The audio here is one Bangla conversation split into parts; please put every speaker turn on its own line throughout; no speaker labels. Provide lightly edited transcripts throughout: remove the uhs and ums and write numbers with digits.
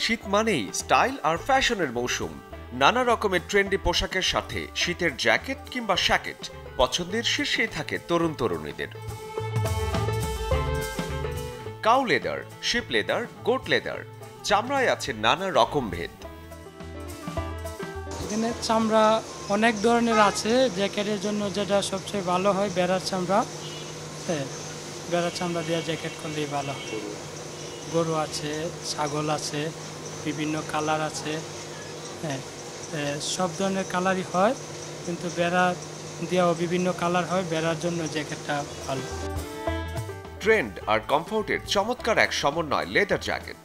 শীত মানেই স্টাইল আর ফ্যাশনের মৌসুম। নানা রকমের ট্রেন্ডি পোশাকের সাথে শীতের জ্যাকেট কিংবা শ্যাকেট পছন্দের শীর্ষেই থাকে তরুণ তরুণীদের। Cow leather, sheep leather, goat leather, চামড়ায় আছে নানা রকম ভেদ।
এখানে চামড়া অনেক ধরনের আছে। জ্যাকেটের জন্য যেটা সবচেয়ে ভালো হয় বেড়ার চামড়া। হ্যাঁ, বেড়ার চামড়া দিয়ে জ্যাকেট করলেই ভালো। গরু আছে, ছাগল আছে, বিভিন্ন কালার আছে। হ্যাঁ, সব ধরনের কালারই হয়, কিন্তু বেড়া দিয়েও বিভিন্ন কালার হয়। বেড়ার জন্য জ্যাকেটটা ভালো।
ট্রেন্ড আর কমফোর্টের চমৎকার এক সমন্বয় লেদার জ্যাকেট।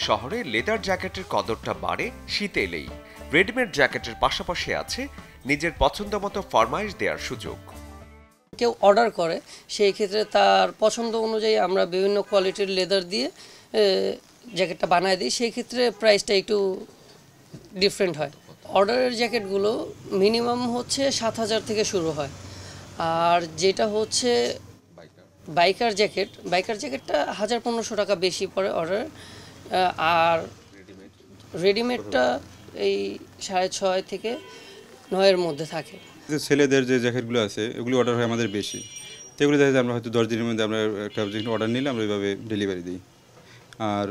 শহরে লেদার জ্যাকেটের কদরটা বাড়ে শীত এলেই। রেডিমেড জ্যাকেটের পাশাপাশি আছে নিজের পছন্দ মতো ফরমাইশ দেওয়ার সুযোগ।
কেউ অর্ডার করে, সেই ক্ষেত্রে তার পছন্দ অনুযায়ী আমরা বিভিন্ন কোয়ালিটির লেদার দিয়ে জ্যাকেটটা বানায় দিই। সেই ক্ষেত্রে প্রাইসটা একটু ডিফারেন্ট হয়। অর্ডারের জ্যাকেটগুলো মিনিমাম হচ্ছে 7,000 থেকে শুরু হয়। আর যেটা হচ্ছে বাইকার জ্যাকেটটা 1,000-1,500 টাকা বেশি পড়ে অর্ডার। আর রেডিমেডটা এই 6,500 থেকে 9-এর মধ্যে থাকে।
ছেলেদের যে জ্যাকেটগুলো আছে এগুলো অর্ডার হয় আমাদের বেশি, তো এগুলো দেখা যায় আমরা হয়তো 10 দিনের মধ্যে আমরা একটা অর্ডার নিলে আমরা ওইভাবে ডেলিভারি দিই। আর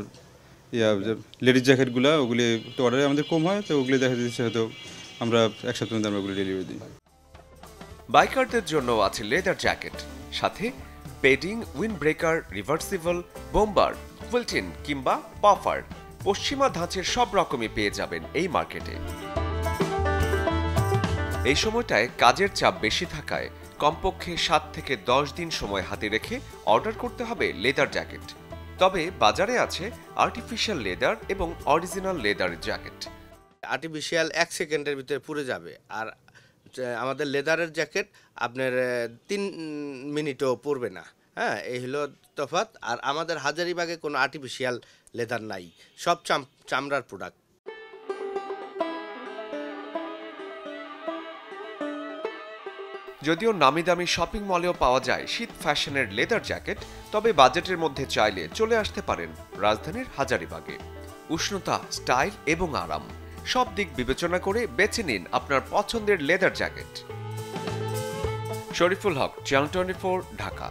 লেডিস জ্যাকেটগুলো ওগুলি একটু অর্ডারে আমাদের কম হয়, তো ওগুলি দেখা যাচ্ছে হয়তো আমরা এক সপ্তাহের মধ্যে আমরা ওগুলো ডেলিভারি দিই।
বাইকারদের জন্য আছে লেদার জ্যাকেট, সাথে padding, wind breaker, reversible, bomber, quilting কিংবা পাফার। পশ্চিমা ধাঁচের সব রকমই পেয়ে যাবেন এই মার্কেটে। এই সময়টায় কাজের চাপ বেশি থাকায় কমপক্ষে 7 থেকে 10 দিন সময় হাতে রেখে অর্ডার করতে হবে লেদার জ্যাকেট। তবে বাজারে আছে আর্টিফিশিয়াল লেদার এবং অরিজিনাল লেদার জ্যাকেট।
আর্টিফিশিয়াল 1 সেকেন্ডের ভিতরে পুড়ে যাবে, আর আমাদের লেদারের জ্যাকেট আপনার 3 মিনিটও পড়বে না। হ্যাঁ, এই হলো তফাৎ। আর আমাদের হাজারীবাগে কোনো আর্টিফিশিয়াল লেদার নাই, সব চামড়ার প্রোডাক্ট।
যদিও নামি দামি শপিং মলেও পাওয়া যায় শীত ফ্যাশনের লেদার জ্যাকেট, তবে বাজেটের মধ্যে চাইলে চলে আসতে পারেন রাজধানীর হাজারীবাগে। উষ্ণতা, স্টাইল এবং আরাম সব দিক বিবেচনা করে বেছে নিন আপনার পছন্দের লেদার জ্যাকেট। শরীফুল হক, চ্যানেল 24, ঢাকা।